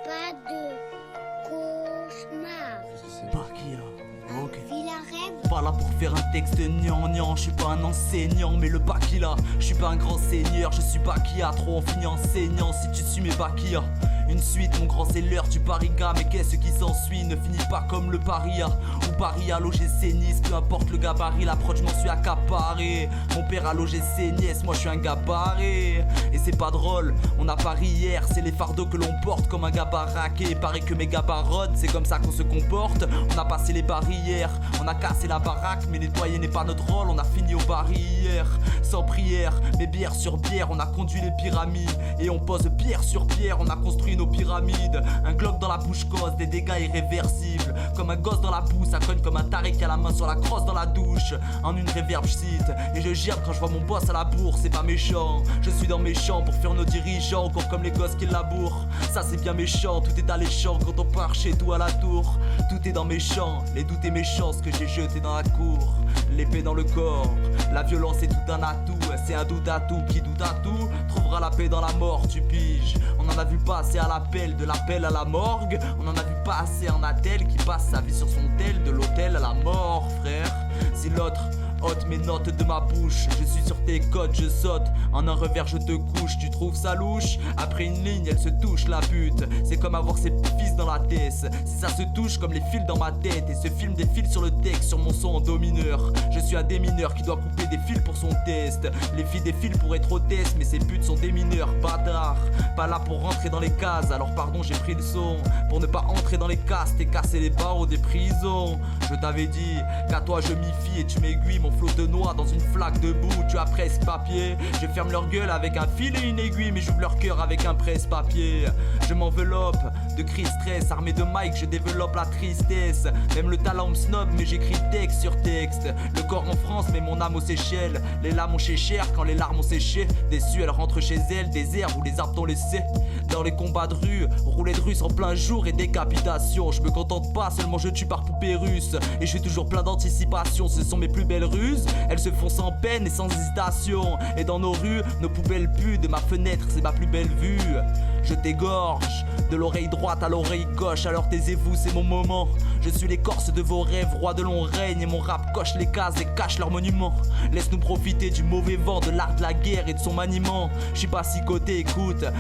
pas de cauchemar. Bakia, ok. Villa rêve. Pas là pour faire un texte gnangnan, je suis pas un enseignant, mais le Bakila, je suis pas un grand seigneur, je suis Bakia, trop en fini enseignant si tu suis mes Bakia. Une suite, mon grand c'est l'heure du pariga, mais qu'est-ce qui s'ensuit ne finit pas comme le paria. Ou paria logé ses nice, peu importe le gabarit, l'approche je m'en suis accaparé. Mon père a logé ses nièces, moi je suis un gabaret. Et c'est pas drôle, on a pari hier, c'est les fardeaux que l'on porte comme un gars baraqué. Paraît que mes gars barodent, c'est comme ça qu'on se comporte. On a passé les barrières, on a cassé la baraque, mais nettoyer n'est pas notre rôle, on a fini aux barrières. Sans prière, mais bière sur bière, on a conduit les pyramides. Et on pose pierre sur pierre, on a construit nos pyramides. Un Glock dans la bouche cause des dégâts irréversibles. Comme un gosse dans la boue, ça cogne comme un taré qui a la main sur la crosse dans la douche. En une réverb cite, et je gire quand je vois mon boss à la bourse, c'est pas méchant. Je suis dans mes champs pour faire nos dirigeants, encore comme les gosses qui labourent. Ça c'est bien méchant, tout est alléchant quand on part chez tout à la tour. Tout est dans mes champs, les doutes et méchances que j'ai jetés dans la cour. L'épée dans le corps, la violence est tout un atout. C'est un doute à tout, qui doute à tout trouvera la paix dans la mort, tu piges. On en a vu passer à l'appel, de l'appel à la morgue. On en a vu passer un attel qui passe sa vie sur son tel, de l'hôtel à la mort, frère. Si l'autre ôte mes notes de ma bouche, je suis sur tes côtes, je saute. En un revers je te couche, tu trouves ça louche? Après une ligne elle se touche la pute. C'est comme avoir ses fils dans la tête. Si ça se touche comme les fils dans ma tête. Et ce film défile sur le texte, sur mon son en do mineur. Je suis un démineur qui doit couper des fils pour son test. Les filles défilent pour être hôtesse, mais ces putes sont des mineurs, bâtards. Pas là pour rentrer dans les cases, alors pardon j'ai pris le son. Pour ne pas entrer dans les cases, t'es cassé les barreaux des prisons. Je t'avais dit qu'à toi je m'y fie et tu m'aiguilles. Mon flot de noix dans une flaque de boue, tu as presque papier. Je ferme leur gueule avec un fil et une aiguille, mais j'ouvre leur cœur avec un presse-papier. Je m'enveloppe de cris stress, armé de mic, je développe la tristesse. Même le talent me snob, mais j'écris texte sur texte. Le corps en France, mais mon âme aux Seychelles. Les lames ont chez cher quand les larmes ont séché. Déçue, elle rentre chez elle, des airs où les arbres t'ont laissé. Dans les combats de rue, rouler de russe en plein jour et décapitation. Je me contente pas, seulement je tue par poupée russe. Et je suis toujours plein d'anticipation, ce sont mes plus belles ruses. Elles se font sans peine et sans hésitation. Et dans nos rues, nos poubelles puent. De ma fenêtre, c'est ma plus belle vue. Je t'égorge, de l'oreille droite à l'oreille gauche. Alors taisez-vous, c'est mon moment. Je suis l'écorce de vos rêves, roi de long règne. Et mon rap coche les cases et cache leurs monuments. Laisse-nous profiter du mauvais vent, de l'art de la guerre et de son maniement. Je suis pas psychoté, écoute.